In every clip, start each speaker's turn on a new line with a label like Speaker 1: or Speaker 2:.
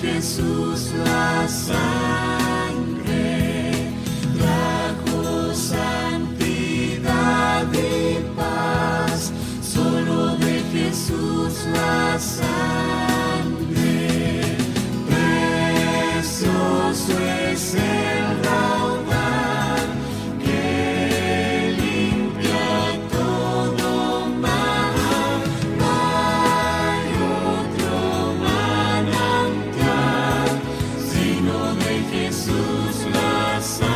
Speaker 1: Jesús la sangre trajo santidad y paz, solo de Jesús la sangre, precioso es el raudal que limpia todo mal, no hay otro manantial sino de Jesús la sangre.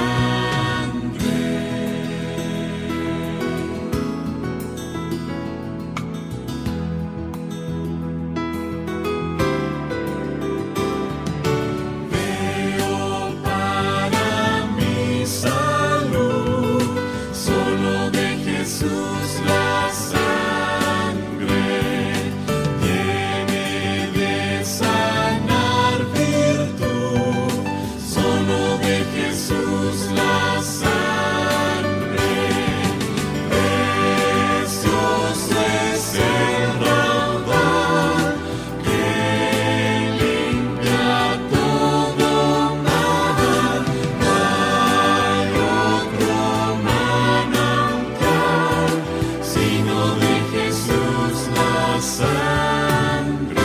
Speaker 1: Veo para mi salud, solo de Jesús la sangre tiene de sanar virtud, solo de Jesús la sangre, precioso es el raudal que limpia todo mal, no hay otro manantial sino de Jesús la sangre.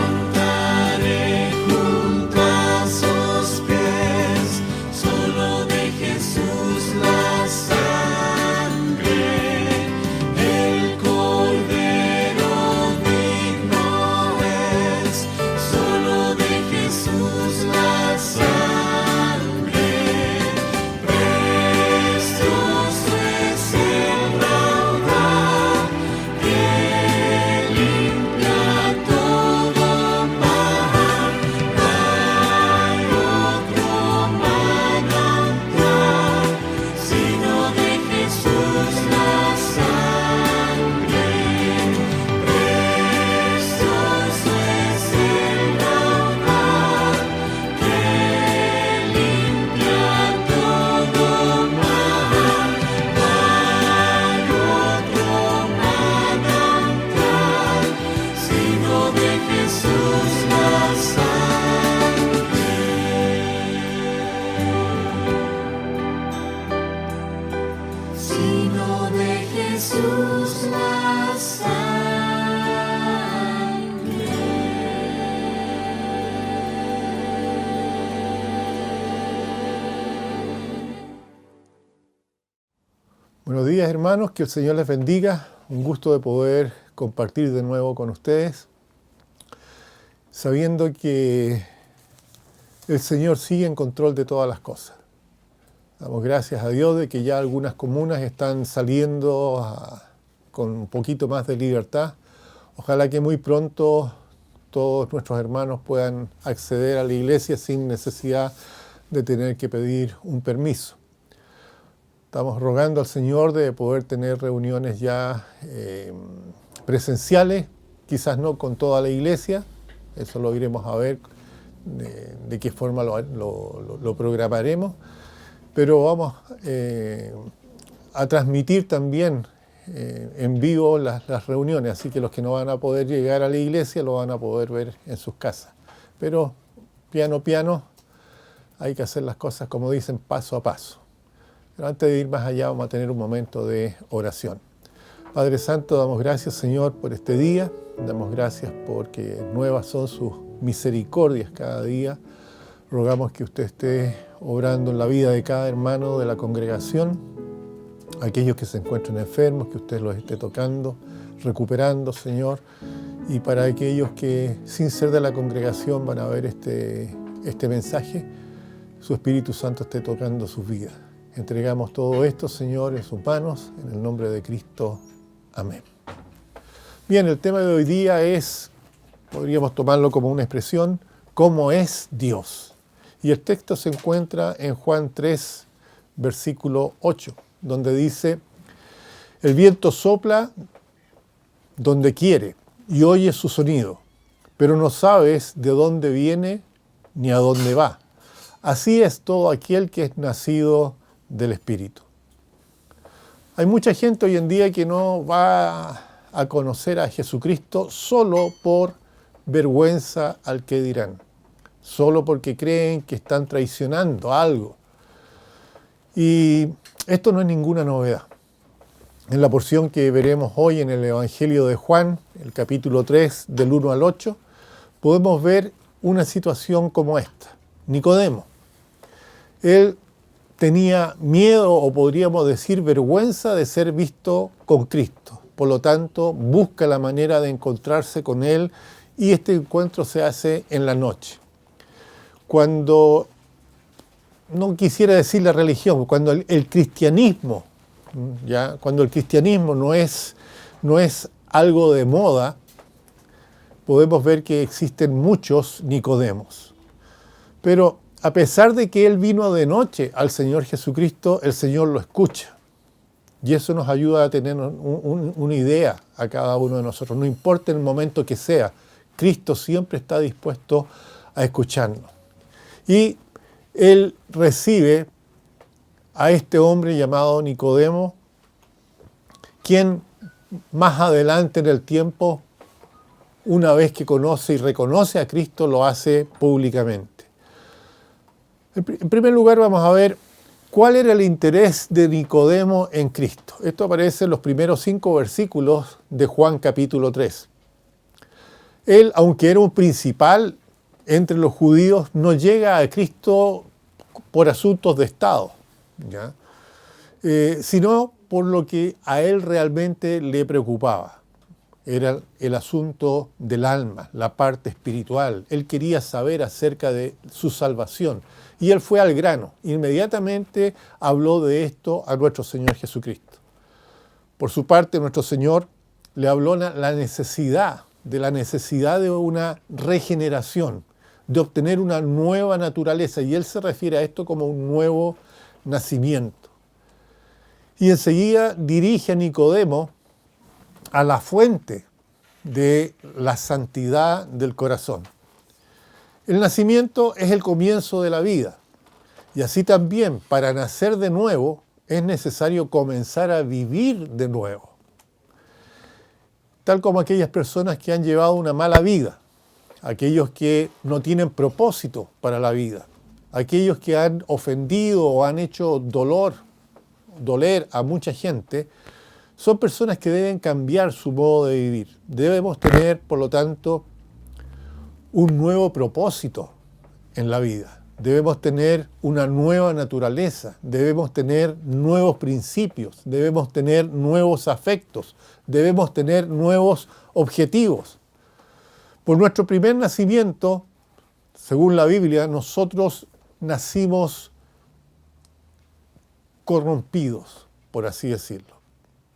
Speaker 1: Cantaré junto a sus pies, solo de Jesús la sangre, el Cordero digno es, solo de Jesús la sangre, precioso es el raudal que limpia todo mal, no hay otro manantial sino de Jesús la sangre, precioso es el raudal que limpia todo mal, no hay otro manantial sino de Jesús la sangre, sino de Jesús la sangre.
Speaker 2: Buenos días, hermanos, que el Señor les bendiga. Un gusto de poder compartir de nuevo con ustedes, sabiendo que el Señor sigue en control de todas las cosas. Damos gracias a Dios de que ya algunas comunas están saliendo con un poquito más de libertad. Ojalá que muy pronto todos nuestros hermanos puedan acceder a la iglesia sin necesidad de tener que pedir un permiso. Estamos rogando al Señor de poder tener reuniones ya presenciales, quizás no con toda la iglesia, eso lo iremos a ver de qué forma lo programaremos, pero vamos a transmitir también en vivo las reuniones, así que los que no van a poder llegar a la iglesia lo van a poder ver en sus casas. Pero piano a piano hay que hacer las cosas, como dicen, paso a paso. Pero antes de ir más allá vamos a tener un momento de oración. Padre Santo, damos gracias, Señor, por este día. Damos gracias porque nuevas son sus misericordias cada día. Rogamos que usted esté obrando en la vida de cada hermano de la congregación, aquellos que se encuentren enfermos, que usted los esté tocando, recuperando, Señor, y para aquellos que sin ser de la congregación van a ver este mensaje, su Espíritu Santo esté tocando sus vidas. Entregamos todo esto, Señor, en sus manos, en el nombre de Cristo. Amén. Bien, el tema de hoy día es, podríamos tomarlo como una expresión, ¿cómo es Dios? Y el texto se encuentra en Juan 3, versículo 8, donde dice, el viento sopla donde quiere y oyes su sonido, pero no sabes de dónde viene ni a dónde va. Así es todo aquel que es nacido del Espíritu. Hay mucha gente hoy en día que no va a conocer a Jesucristo solo por vergüenza al que dirán, solo porque creen que están traicionando algo. Y esto no es ninguna novedad. En la porción que veremos hoy en el Evangelio de Juan, el capítulo 3, del 1 al 8, podemos ver una situación como esta. Nicodemo. Él tenía miedo, o podríamos decir vergüenza, de ser visto con Cristo. Por lo tanto, busca la manera de encontrarse con Él y este encuentro se hace en la noche. Cuando, no quisiera decir la religión, cuando el cristianismo, ¿ya? Cuando el cristianismo no es algo de moda, podemos ver que existen muchos Nicodemos. Pero a pesar de que Él vino de noche al Señor Jesucristo, el Señor lo escucha. Y eso nos ayuda a tener una idea a cada uno de nosotros. No importa el momento que sea, Cristo siempre está dispuesto a escucharnos. Y Él recibe a este hombre llamado Nicodemo, quien más adelante en el tiempo, una vez que conoce y reconoce a Cristo, lo hace públicamente. En primer lugar vamos a ver cuál era el interés de Nicodemo en Cristo. Esto aparece en los primeros 5 versículos de Juan capítulo 3. Él, aunque era un principal entre los judíos, no llega a Cristo por asuntos de Estado, ¿ya? Sino por lo que a él realmente le preocupaba. Era el asunto del alma, la parte espiritual. Él quería saber acerca de su salvación. Y él fue al grano. Inmediatamente habló de esto a nuestro Señor Jesucristo. Por su parte, nuestro Señor le habló de la necesidad de una regeneración, de obtener una nueva naturaleza. Y él se refiere a esto como un nuevo nacimiento. Y enseguida dirige a Nicodemo a la fuente de la santidad del corazón. El nacimiento es el comienzo de la vida. Y así también, para nacer de nuevo, es necesario comenzar a vivir de nuevo. Tal como aquellas personas que han llevado una mala vida, aquellos que no tienen propósito para la vida, aquellos que han ofendido o han hecho doler a mucha gente, son personas que deben cambiar su modo de vivir. Debemos tener, por lo tanto, un nuevo propósito en la vida. Debemos tener una nueva naturaleza, debemos tener nuevos principios, debemos tener nuevos afectos, debemos tener nuevos objetivos. Por nuestro primer nacimiento, según la Biblia, nosotros nacimos corrompidos, por así decirlo.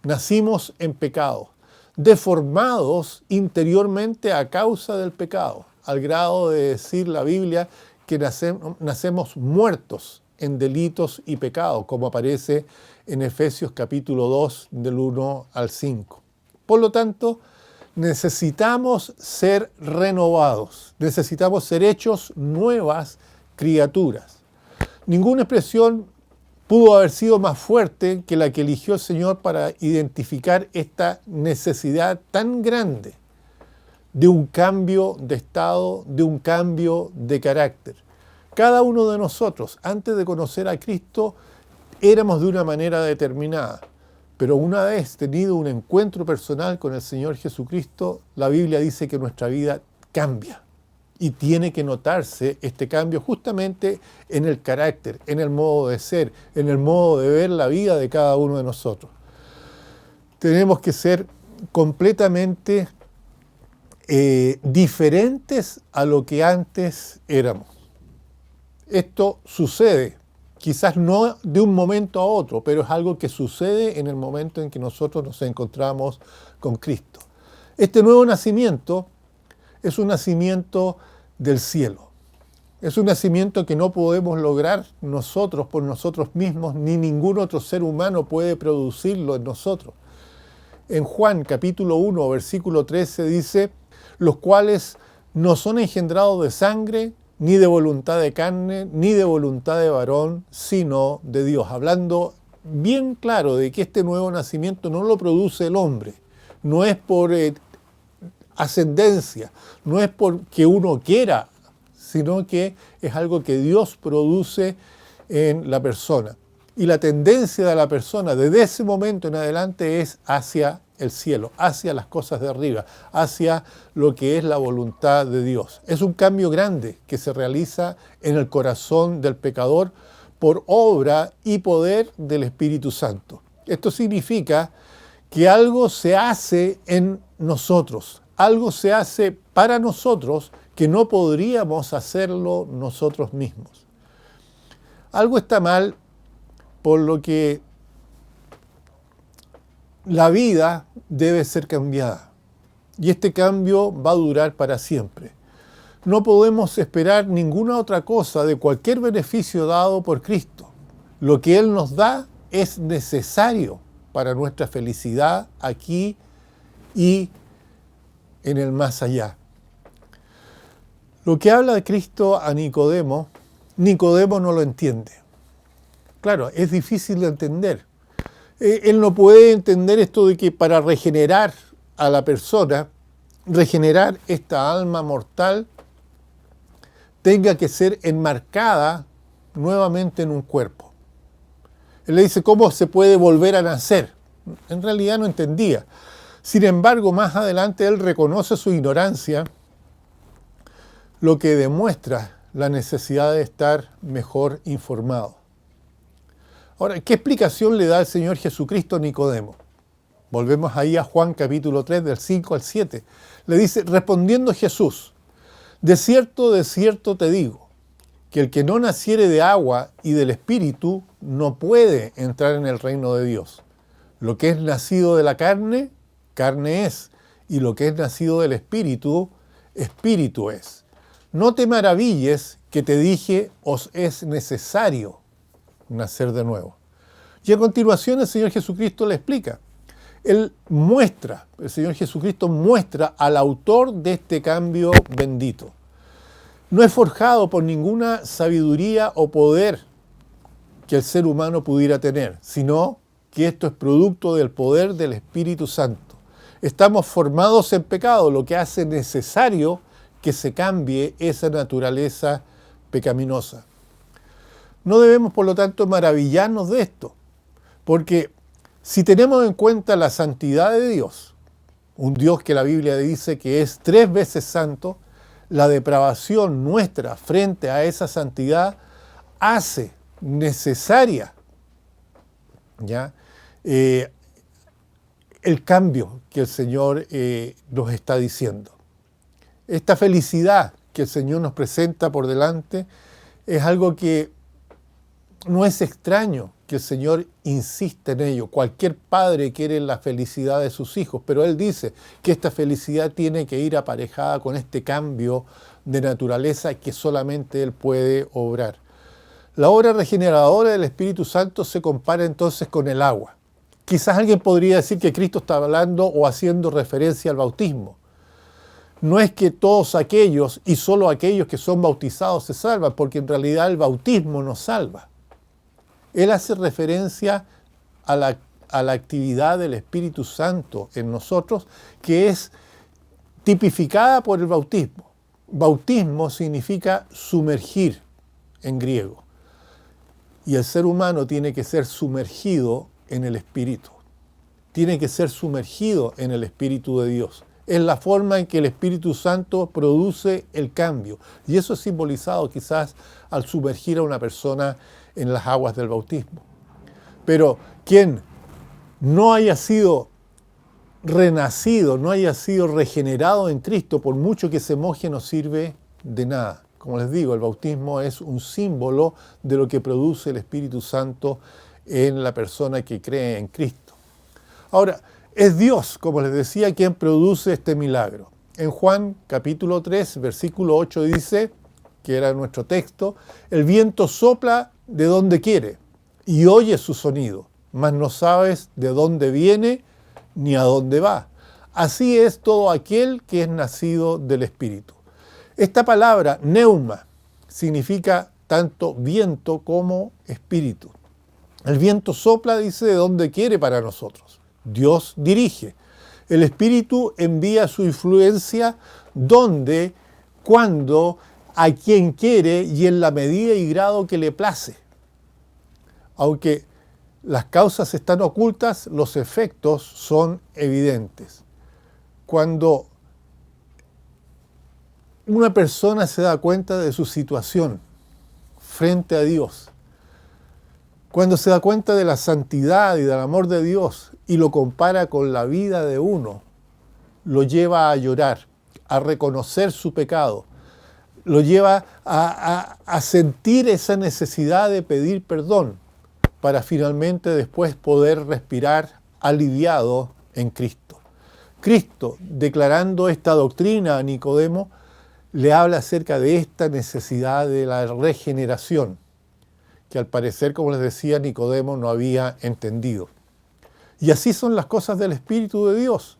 Speaker 2: Nacimos en pecado, deformados interiormente a causa del pecado, al grado de decir la Biblia que nacemos muertos en delitos y pecados, como aparece en Efesios capítulo 2, del 1 al 5. Por lo tanto, necesitamos ser renovados, necesitamos ser hechos nuevas criaturas. Ninguna expresión pudo haber sido más fuerte que la que eligió el Señor para identificar esta necesidad tan grande de un cambio de estado, de un cambio de carácter. Cada uno de nosotros, antes de conocer a Cristo, éramos de una manera determinada. Pero una vez tenido un encuentro personal con el Señor Jesucristo, la Biblia dice que nuestra vida cambia. Y tiene que notarse este cambio justamente en el carácter, en el modo de ser, en el modo de ver la vida de cada uno de nosotros. Tenemos que ser completamente diferentes a lo que antes éramos. Esto sucede, quizás no de un momento a otro, pero es algo que sucede en el momento en que nosotros nos encontramos con Cristo. Este nuevo nacimiento es un nacimiento del cielo. Es un nacimiento que no podemos lograr nosotros por nosotros mismos, ni ningún otro ser humano puede producirlo en nosotros. En Juan capítulo 1, versículo 13 dice, los cuales no son engendrados de sangre, ni de voluntad de carne, ni de voluntad de varón, sino de Dios. Hablando bien claro de que este nuevo nacimiento no lo produce el hombre, no es por ascendencia, no es porque uno quiera, sino que es algo que Dios produce en la persona. Y la tendencia de la persona desde ese momento en adelante es hacia el cielo, hacia las cosas de arriba, hacia lo que es la voluntad de Dios. Es un cambio grande que se realiza en el corazón del pecador por obra y poder del Espíritu Santo. Esto significa que algo se hace en nosotros, algo se hace para nosotros que no podríamos hacerlo nosotros mismos. Algo está mal, por lo que la vida debe ser cambiada. Y este cambio va a durar para siempre. No podemos esperar ninguna otra cosa de cualquier beneficio dado por Cristo. Lo que Él nos da es necesario para nuestra felicidad aquí y en el más allá. Lo que habla de Cristo a Nicodemo, Nicodemo no lo entiende. Claro, es difícil de entender. Él no puede entender esto de que para regenerar a la persona, regenerar esta alma mortal, tenga que ser enmarcada nuevamente en un cuerpo. Él le dice, ¿cómo se puede volver a nacer? En realidad no entendía. Sin embargo, más adelante él reconoce su ignorancia, lo que demuestra la necesidad de estar mejor informado. Ahora, ¿qué explicación le da el Señor Jesucristo a Nicodemo? Volvemos ahí a Juan capítulo 3, del 5 al 7. Le dice, respondiendo Jesús, de cierto te digo, que el que no naciere de agua y del Espíritu no puede entrar en el reino de Dios. Lo que es nacido de la carne, carne es, y lo que es nacido del Espíritu, Espíritu es. No te maravilles que te dije, os es necesario nacer de nuevo. Y a continuación el Señor Jesucristo le explica. El Señor Jesucristo muestra al autor de este cambio bendito. No es forjado por ninguna sabiduría o poder que el ser humano pudiera tener, sino que esto es producto del poder del Espíritu Santo. Estamos formados en pecado, lo que hace necesario que se cambie esa naturaleza pecaminosa. No debemos, por lo tanto, maravillarnos de esto, porque si tenemos en cuenta la santidad de Dios, un Dios que la Biblia dice que es 3 veces santo, la depravación nuestra frente a esa santidad hace necesaria, ¿ya? El cambio que el Señor nos está diciendo. Esta felicidad que el Señor nos presenta por delante es algo que no es extraño que el Señor insiste en ello. Cualquier padre quiere la felicidad de sus hijos, pero Él dice que esta felicidad tiene que ir aparejada con este cambio de naturaleza que solamente Él puede obrar. La obra regeneradora del Espíritu Santo se compara entonces con el agua. Quizás alguien podría decir que Cristo está hablando o haciendo referencia al bautismo. No es que todos aquellos y solo aquellos que son bautizados se salvan, porque en realidad el bautismo nos salva. Él hace referencia a la actividad del Espíritu Santo en nosotros, que es tipificada por el bautismo. Bautismo significa sumergir en griego. Y el ser humano tiene que ser sumergido en el Espíritu. Tiene que ser sumergido en el Espíritu de Dios. Es la forma en que el Espíritu Santo produce el cambio. Y eso es simbolizado quizás al sumergir a una persona en las aguas del bautismo. Pero quien no haya sido renacido, no haya sido regenerado en Cristo, por mucho que se moje, no sirve de nada. Como les digo, el bautismo es un símbolo de lo que produce el Espíritu Santo en la persona que cree en Cristo. Ahora, Es Dios, como les decía, quien produce este milagro. En Juan capítulo 3, versículo 8 dice, que era nuestro texto, el viento sopla de donde quiere y oyes su sonido, mas no sabes de dónde viene ni a dónde va. Así es todo aquel que es nacido del Espíritu. Esta palabra, neuma, significa tanto viento como espíritu. El viento sopla, dice, de donde quiere para nosotros. Dios dirige. El Espíritu envía su influencia donde, cuando, a quien quiere y en la medida y grado que le place. Aunque las causas están ocultas, los efectos son evidentes. Cuando una persona se da cuenta de su situación frente a Dios, cuando se da cuenta de la santidad y del amor de Dios y lo compara con la vida de uno, lo lleva a llorar, a reconocer su pecado, lo lleva a sentir esa necesidad de pedir perdón para finalmente después poder respirar aliviado en Cristo. Cristo, declarando esta doctrina a Nicodemo, le habla acerca de esta necesidad de la regeneración, que al parecer, como les decía, Nicodemo no había entendido. Y así son las cosas del Espíritu de Dios.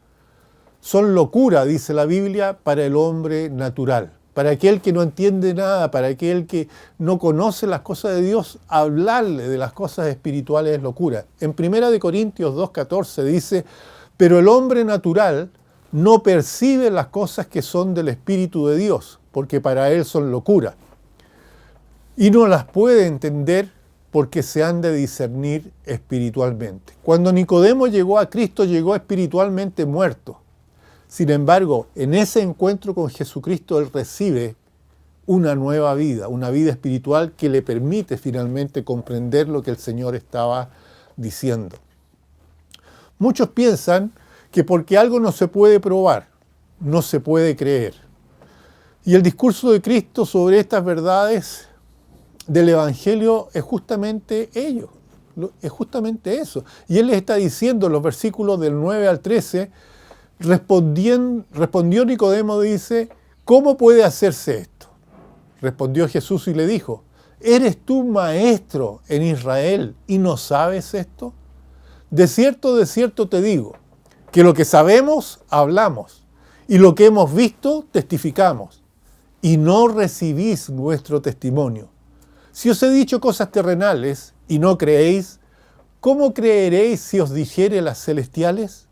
Speaker 2: Son locura, dice la Biblia, para el hombre natural. Para aquel que no entiende nada, para aquel que no conoce las cosas de Dios, hablarle de las cosas espirituales es locura. En 1 Corintios 2:14 dice, pero el hombre natural no percibe las cosas que son del Espíritu de Dios, porque para él son locura. Y no las puede entender porque se han de discernir espiritualmente. Cuando Nicodemo llegó a Cristo, llegó espiritualmente muerto. Sin embargo, en ese encuentro con Jesucristo, él recibe una nueva vida, una vida espiritual que le permite finalmente comprender lo que el Señor estaba diciendo. Muchos piensan que porque algo no se puede probar, no se puede creer. Y el discurso de Cristo sobre estas verdades del Evangelio es justamente ello, es justamente eso. Y Él les está diciendo en los versículos del 9 al 13, respondió Nicodemo, dice, ¿cómo puede hacerse esto? Respondió Jesús y le dijo, ¿eres tú maestro en Israel y no sabes esto? De cierto te digo, que lo que sabemos, hablamos, y lo que hemos visto, testificamos, y no recibís nuestro testimonio. Si os he dicho cosas terrenales y no creéis, ¿cómo creeréis si os dijere las celestiales?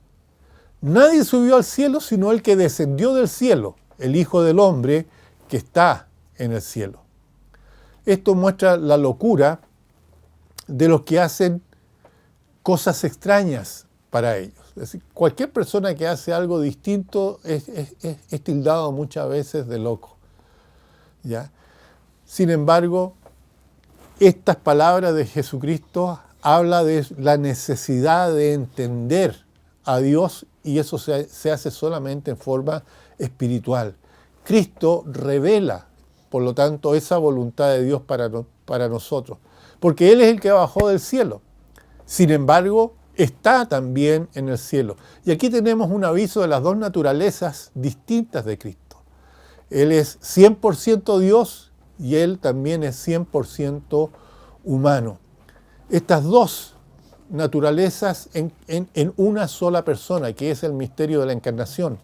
Speaker 2: Nadie subió al cielo sino el que descendió del cielo, el Hijo del Hombre que está en el cielo. Esto muestra la locura de los que hacen cosas extrañas para ellos. Es decir, cualquier persona que hace algo distinto es tildado muchas veces de loco, ¿ya? Sin embargo, estas palabras de Jesucristo hablan de la necesidad de entender a Dios y eso se hace solamente en forma espiritual. Cristo revela, por lo tanto, esa voluntad de Dios para nosotros, porque Él es el que bajó del cielo. Sin embargo, está también en el cielo. Y aquí tenemos un aviso de las dos naturalezas distintas de Cristo. Él es 100% Dios y Él también es 100% humano. Estas dos naturalezas en una sola persona, que es el misterio de la encarnación.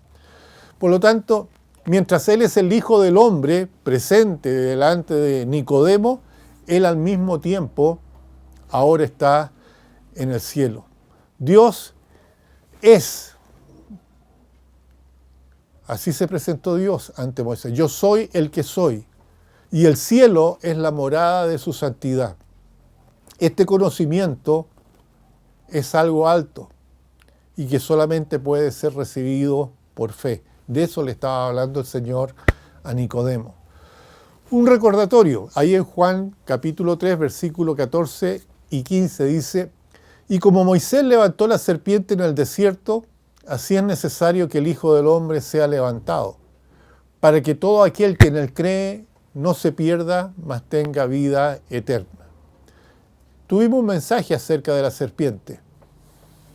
Speaker 2: Por lo tanto, mientras Él es el Hijo del Hombre presente delante de Nicodemo, Él al mismo tiempo ahora está en el cielo. Dios es. Así se presentó Dios ante Moisés. Yo soy el que soy. Y el cielo es la morada de su santidad. Este conocimiento es algo alto y que solamente puede ser recibido por fe. De eso le estaba hablando el Señor a Nicodemo. Un recordatorio, ahí en Juan capítulo 3, versículo 14 y 15 dice, y como Moisés levantó la serpiente en el desierto, así es necesario que el Hijo del Hombre sea levantado, para que todo aquel que en él cree no se pierda, mas tenga vida eterna. Tuvimos un mensaje acerca de la serpiente.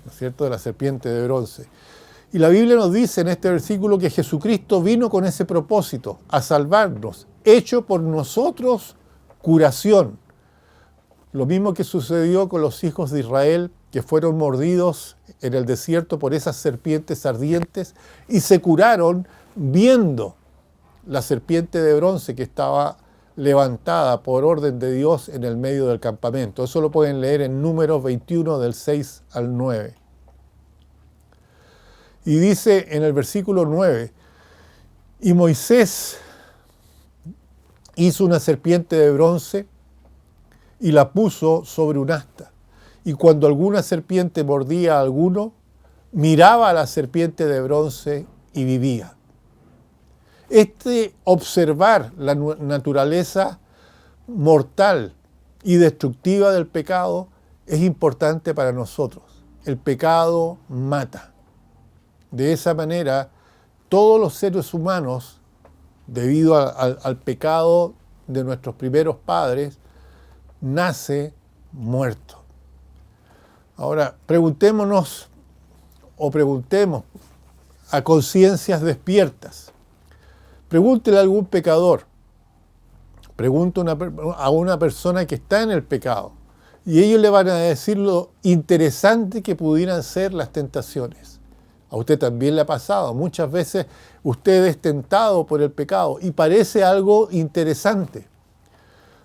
Speaker 2: ¿no es cierto?, de la serpiente de bronce. Y la Biblia nos dice en este versículo que Jesucristo vino con ese propósito, a salvarnos, hecho por nosotros curación. Lo mismo que sucedió con los hijos de Israel, que fueron mordidos en el desierto por esas serpientes ardientes y se curaron viendo la serpiente de bronce que estaba levantada por orden de Dios en el medio del campamento. Eso lo pueden leer en Números 21 del 6 al 9. Y dice en el versículo 9, y Moisés hizo una serpiente de bronce y la puso sobre un asta. Y cuando alguna serpiente mordía a alguno, miraba a la serpiente de bronce y vivía. Observar la naturaleza mortal y destructiva del pecado es importante para nosotros. El pecado mata. De esa manera, todos los seres humanos, debido al pecado de nuestros primeros padres, nace muerto. Ahora, preguntemos a conciencias despiertas. Pregúntele a algún pecador, pregunte a una persona que está en el pecado, y ellos le van a decir lo interesante que pudieran ser las tentaciones. A usted también le ha pasado. Muchas veces usted es tentado por el pecado y parece algo interesante.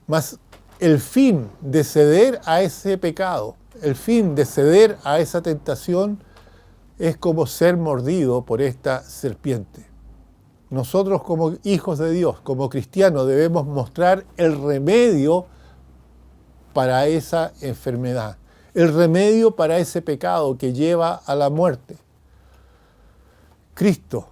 Speaker 2: Mas el fin de ceder a ese pecado, el fin de ceder a esa tentación es como ser mordido por esta serpiente. Nosotros como hijos de Dios, como cristianos, debemos mostrar el remedio para esa enfermedad, el remedio para ese pecado que lleva a la muerte. Cristo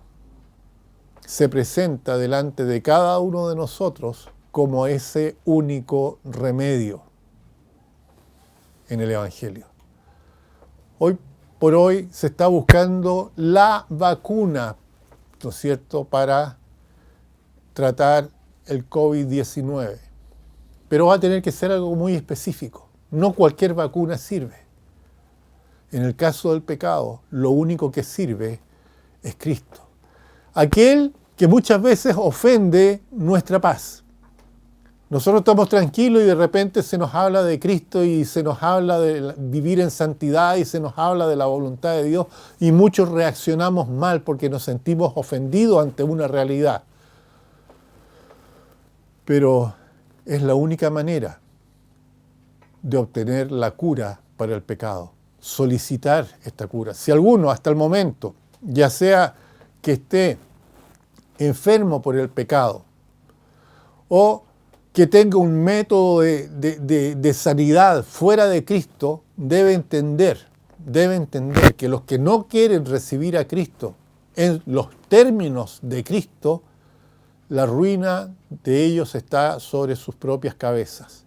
Speaker 2: se presenta delante de cada uno de nosotros como ese único remedio en el Evangelio. Hoy por hoy se está buscando la vacuna, ¿no es cierto?, para tratar el COVID-19. Pero va a tener que ser algo muy específico. No cualquier vacuna sirve. En el caso del pecado, lo único que sirve es Cristo. Aquel que muchas veces ofende nuestra paz. Nosotros estamos tranquilos y de repente se nos habla de Cristo y se nos habla de vivir en santidad y se nos habla de la voluntad de Dios y muchos reaccionamos mal porque nos sentimos ofendidos ante una realidad. Pero es la única manera de obtener la cura para el pecado, solicitar esta cura. Si alguno hasta el momento, ya sea que esté enfermo por el pecado o que tenga un método de sanidad fuera de Cristo, debe entender que los que no quieren recibir a Cristo en los términos de Cristo, la ruina de ellos está sobre sus propias cabezas.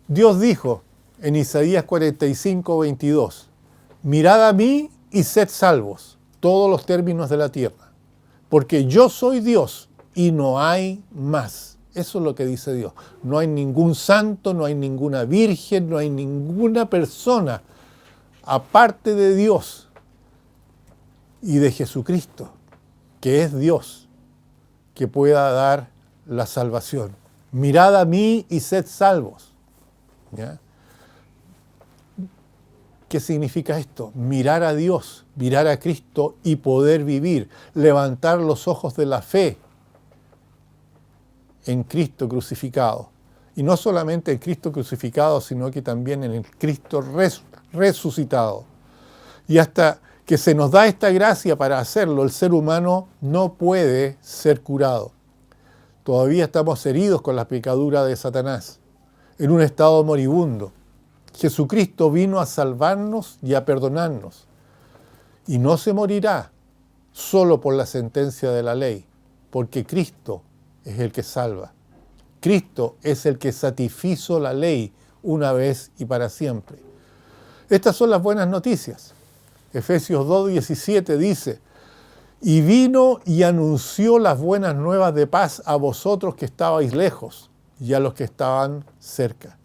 Speaker 2: Dios dijo en Isaías 45, 22, mirad a mí y sed salvos, todos los términos de la tierra, porque yo soy Dios y no hay más. Eso es lo que dice Dios. No hay ningún santo, no hay ninguna virgen, no hay ninguna persona aparte de Dios y de Jesucristo, que es Dios, que pueda dar la salvación. Mirad a mí y sed salvos. ¿Ya? ¿Qué significa esto? Mirar a Dios, mirar a Cristo y poder vivir, levantar los ojos de la fe en Cristo crucificado. Y no solamente en Cristo crucificado, sino que también en el Cristo resucitado. Y hasta que se nos da esta gracia para hacerlo, el ser humano no puede ser curado. Todavía estamos heridos con la picadura de Satanás, en un estado moribundo. Jesucristo vino a salvarnos y a perdonarnos. Y no se morirá solo por la sentencia de la ley, porque Cristo es el que salva. Cristo es el que satisfizo la ley una vez y para siempre. Estas son las buenas noticias. Efesios 2:17 dice, y vino y anunció las buenas nuevas de paz a vosotros que estabais lejos y a los que estaban cerca.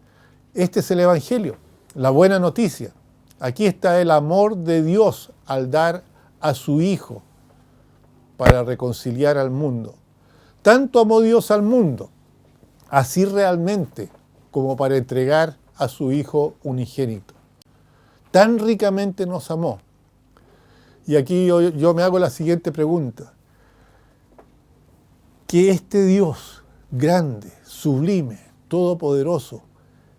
Speaker 2: Este es el Evangelio, la buena noticia. Aquí está el amor de Dios al dar a su Hijo para reconciliar al mundo. Tanto amó Dios al mundo, así realmente, como para entregar a su Hijo unigénito. Tan ricamente nos amó. Y aquí yo me hago la siguiente pregunta. Que este Dios grande, sublime, todopoderoso,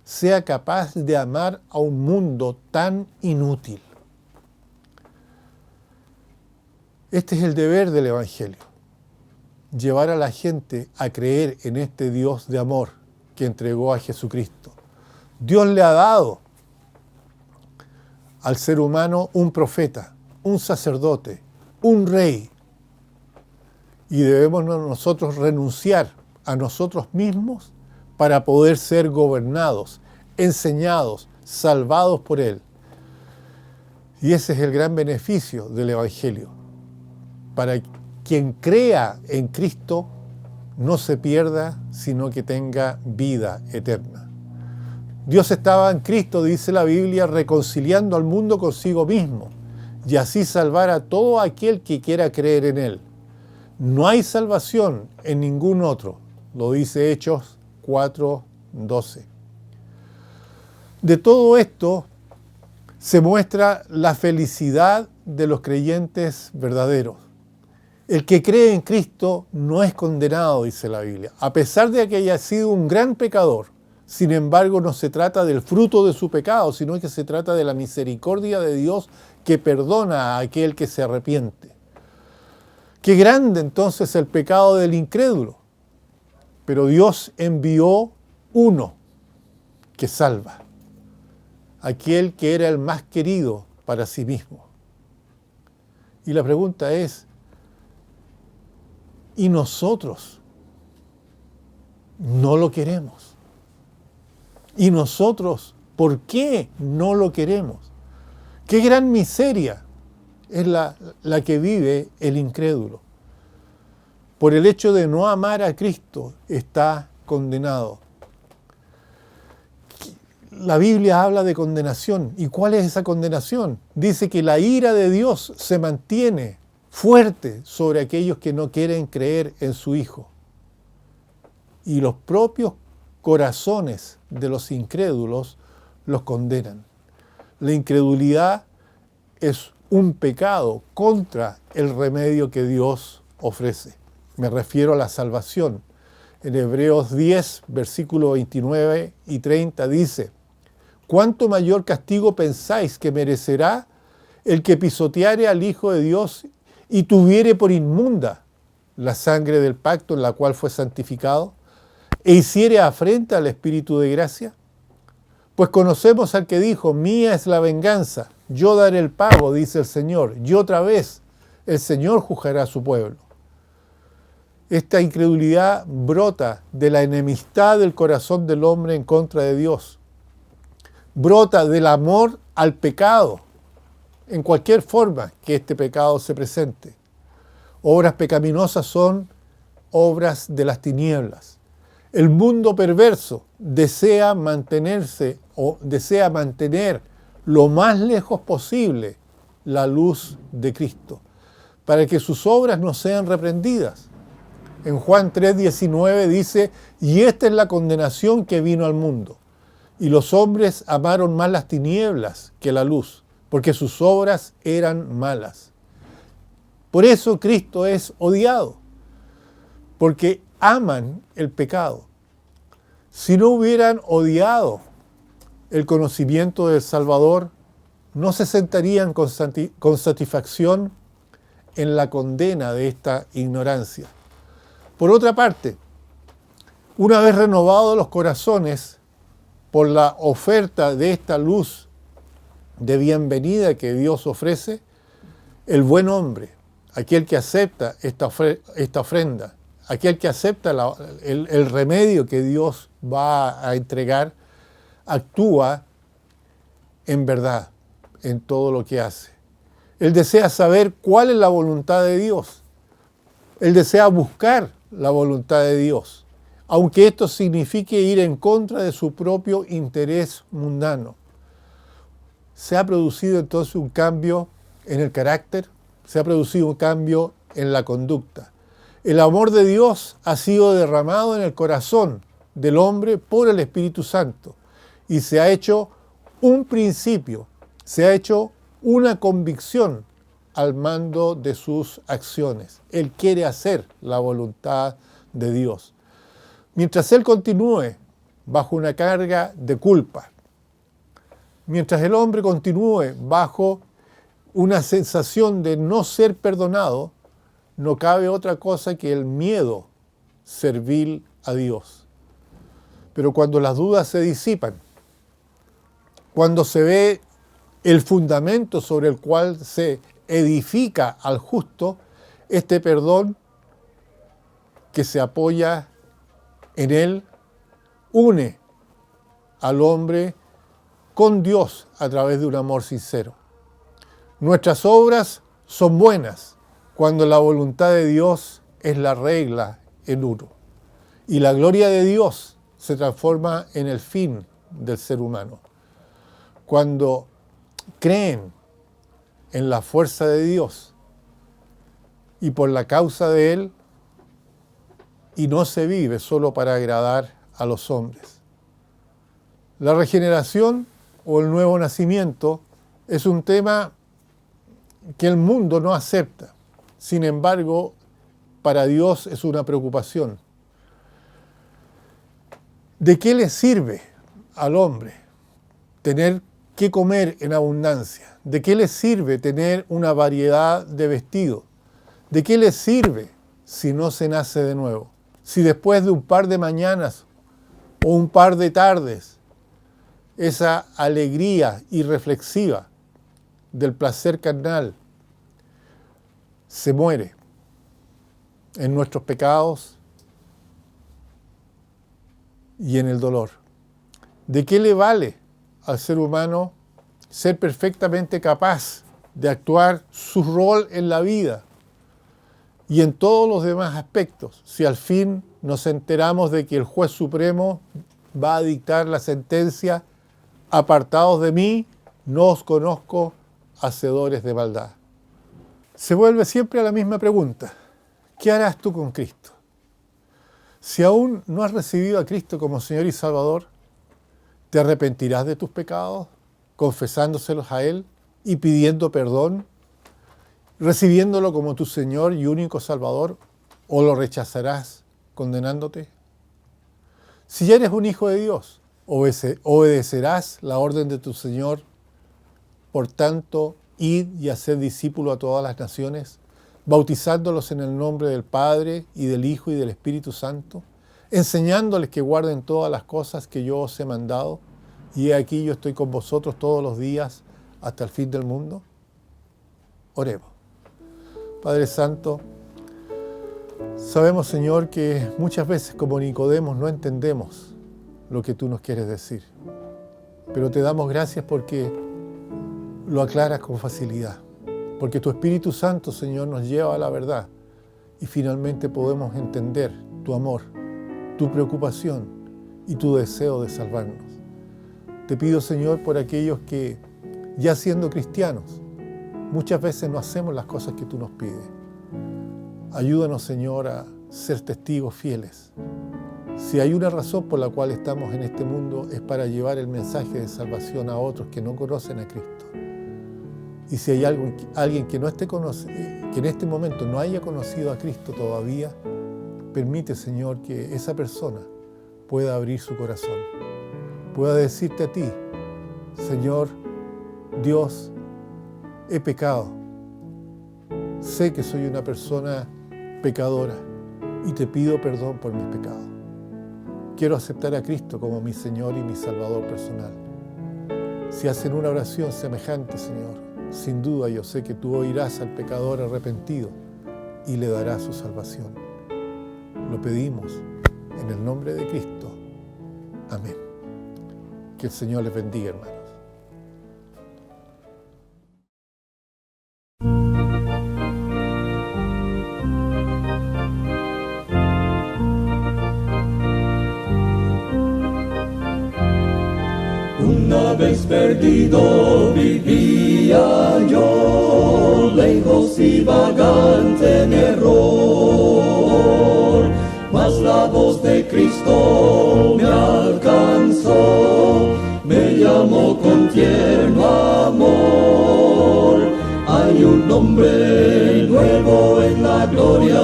Speaker 2: sea capaz de amar a un mundo tan inútil. Este es el deber del Evangelio, llevar a la gente a creer en este Dios de amor que entregó a Jesucristo. Dios le ha dado al ser humano un profeta, un sacerdote, un rey, y debemos nosotros renunciar a nosotros mismos para poder ser gobernados, enseñados, salvados por Él. Y ese es el gran beneficio del Evangelio. Para quien crea en Cristo, no se pierda, sino que tenga vida eterna. Dios estaba en Cristo, dice la Biblia, reconciliando al mundo consigo mismo, y así salvar a todo aquel que quiera creer en Él. No hay salvación en ningún otro, lo dice Hechos 4:12. De todo esto se muestra la felicidad de los creyentes verdaderos. El que cree en Cristo no es condenado, dice la Biblia, a pesar de que haya sido un gran pecador. Sin embargo, no se trata del fruto de su pecado, sino que se trata de la misericordia de Dios que perdona a aquel que se arrepiente. Qué grande entonces el pecado del incrédulo. Pero Dios envió uno que salva, aquel que era el más querido para sí mismo. Y la pregunta es, ¿y nosotros no lo queremos? ¿Y nosotros por qué no lo queremos? Qué gran miseria es la que vive el incrédulo. Por el hecho de no amar a Cristo está condenado. La Biblia habla de condenación. ¿Y cuál es esa condenación? Dice que la ira de Dios se mantiene fuerte sobre aquellos que no quieren creer en su Hijo. Y los propios corazones de los incrédulos los condenan. La incredulidad es un pecado contra el remedio que Dios ofrece. Me refiero a la salvación. En Hebreos 10, versículos 29 y 30 dice: ¿cuánto mayor castigo pensáis que merecerá el que pisoteare al Hijo de Dios y tuviere por inmunda la sangre del pacto en la cual fue santificado, e hiciere afrenta al Espíritu de gracia? Pues conocemos al que dijo: mía es la venganza, yo daré el pago, dice el Señor, y otra vez el Señor juzgará a su pueblo. Esta incredulidad brota de la enemistad del corazón del hombre en contra de Dios. Brota del amor al pecado, en cualquier forma que este pecado se presente. Obras pecaminosas son obras de las tinieblas. El mundo perverso desea mantener lo más lejos posible la luz de Cristo, para que sus obras no sean reprendidas. En Juan 3:19 dice: y esta es la condenación que vino al mundo, y los hombres amaron más las tinieblas que la luz, porque sus obras eran malas. Por eso Cristo es odiado, porque aman el pecado. Si no hubieran odiado el conocimiento del Salvador, no se sentarían con satisfacción en la condena de esta ignorancia. Por otra parte, una vez renovados los corazones por la oferta de esta luz de bienvenida que Dios ofrece, el buen hombre, aquel que acepta esta ofrenda, aquel que acepta el remedio que Dios va a entregar, actúa en verdad en todo lo que hace. Él desea saber cuál es la voluntad de Dios. Él desea buscar la voluntad de Dios, aunque esto signifique ir en contra de su propio interés mundano. se ha producido entonces un cambio en el carácter, se ha producido un cambio en la conducta. El amor de Dios ha sido derramado en el corazón del hombre por el Espíritu Santo y se ha hecho un principio, se ha hecho una convicción al mando de sus acciones. Él quiere hacer la voluntad de Dios. Mientras él continúe bajo una carga de culpa, mientras el hombre continúe bajo una sensación de no ser perdonado, no cabe otra cosa que el miedo servil a Dios. Pero cuando las dudas se disipan, cuando se ve el fundamento sobre el cual se edifica al justo, este perdón que se apoya en él une al hombre con Dios a través de un amor sincero. Nuestras obras son buenas cuando la voluntad de Dios es la regla en uno. Y la gloria de Dios se transforma en el fin del ser humano. Cuando creen en la fuerza de Dios y por la causa de Él, y no se vive solo para agradar a los hombres. La regeneración o el nuevo nacimiento es un tema que el mundo no acepta. Sin embargo, para Dios es una preocupación. ¿De qué le sirve al hombre tener que comer en abundancia? ¿De qué le sirve tener una variedad de vestidos? ¿De qué le sirve si no se nace de nuevo? Si después de un par de mañanas o un par de tardes, esa alegría irreflexiva del placer carnal se muere en nuestros pecados y en el dolor. ¿De qué le vale al ser humano ser perfectamente capaz de actuar su rol en la vida y en todos los demás aspectos, si al fin nos enteramos de que el juez supremo va a dictar la sentencia: apartados de mí, no os conozco, hacedores de maldad? Se vuelve siempre a la misma pregunta: ¿qué harás tú con Cristo? Si aún no has recibido a Cristo como Señor y Salvador, ¿te arrepentirás de tus pecados, confesándoselos a Él y pidiendo perdón, recibiéndolo como tu Señor y único Salvador, o lo rechazarás condenándote? Si ya eres un hijo de Dios, obedecerás la orden de tu Señor. Por tanto, id y haced discípulos a todas las naciones, bautizándolos en el nombre del Padre y del Hijo y del Espíritu Santo, enseñándoles que guarden todas las cosas que yo os he mandado, y he aquí yo estoy con vosotros todos los días hasta el fin del mundo. Oremos. Padre Santo, sabemos, Señor, que muchas veces como Nicodemo no entendemos lo que tú nos quieres decir, pero te damos gracias porque lo aclaras con facilidad, porque tu Espíritu Santo, Señor, nos lleva a la verdad y finalmente podemos entender tu amor, tu preocupación y tu deseo de salvarnos. Te pido, Señor, por aquellos que, ya siendo cristianos, muchas veces no hacemos las cosas que tú nos pides. Ayúdanos, Señor, a ser testigos fieles. Si hay una razón por la cual estamos en este mundo, es para llevar el mensaje de salvación a otros que no conocen a Cristo. Y si hay alguien que en este momento no haya conocido a Cristo todavía, permite, Señor, que esa persona pueda abrir su corazón, pueda decirte a ti: Señor, Dios, he pecado, sé que soy una persona pecadora y te pido perdón por mis pecados. Quiero aceptar a Cristo como mi Señor y mi Salvador personal. Si hacen una oración semejante, Señor, sin duda yo sé que tú oirás al pecador arrepentido y le darás su salvación. Lo pedimos en el nombre de Cristo. Amén. Que el Señor les bendiga, hermanos.
Speaker 1: Una
Speaker 3: vez perdido vivía yo, lejos y vagante en error, mas la voz de Cristo me alcanzó, me llamó con tierno amor. Hay un nombre nuevo en la gloria,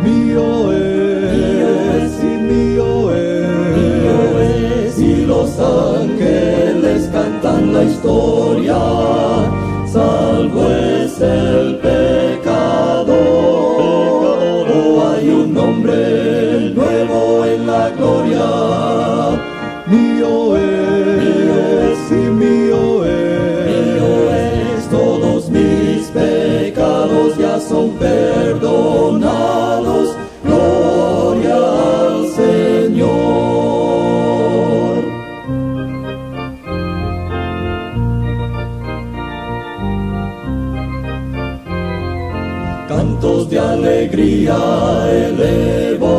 Speaker 3: mío es, y mío es, y los ángeles cantan la historia, salvo es el pecador. Hay un nombre nuevo en la gloria, mío es, y mío es, todos mis pecados ya son perdonados, gloria al Señor. Cantos de alegría elevo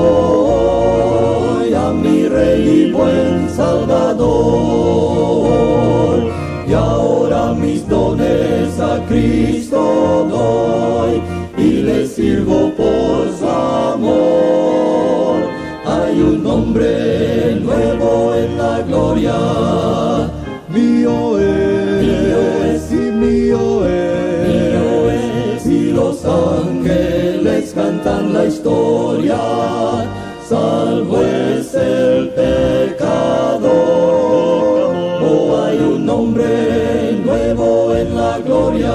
Speaker 3: a mi Rey y buen Salvador, y ahora mis dones a Cristo doy, y le sirvo por su amor. Hay un nombre nuevo en la gloria, mío es, y mío es, y los ángeles cantan la historia, salvo es el pecador. Oh, hay un nombre nuevo en la gloria,